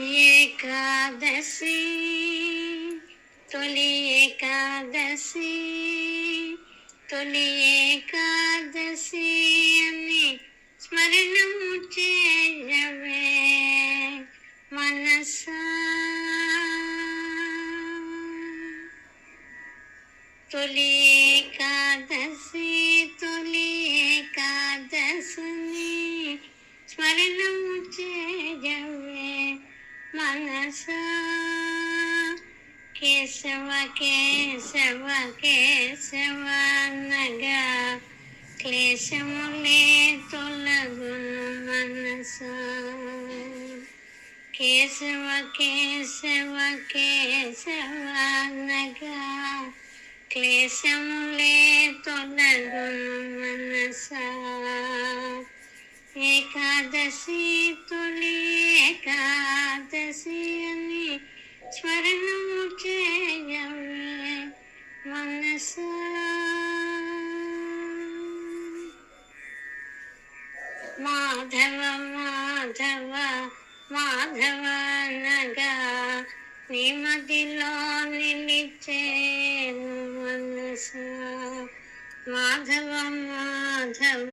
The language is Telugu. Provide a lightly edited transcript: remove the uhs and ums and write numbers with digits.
ఏకాదశి తొలి ఏకాదశి తొలి ఏకాదశి అని స్మరణము చేయవే మనసా. తొలి ఏకాదశి తొలి ఏకాదశిని స్మరణము చేయవే మనసా. కేశవ కేశవ కేశవ అనగా క్లేశములే తొలగును మనసా. కేశవ కేశవ కేశవ అనగా క్లేశములే తొలగును మనసా. ఏకాదశి తొలి ఏకాదశి అని స్మరణము చేయవే మనసా. మాధవ మాధవ మాధవ అనగా నీ మదిలో నిలిచేను మనసా. మాధవ మాధవ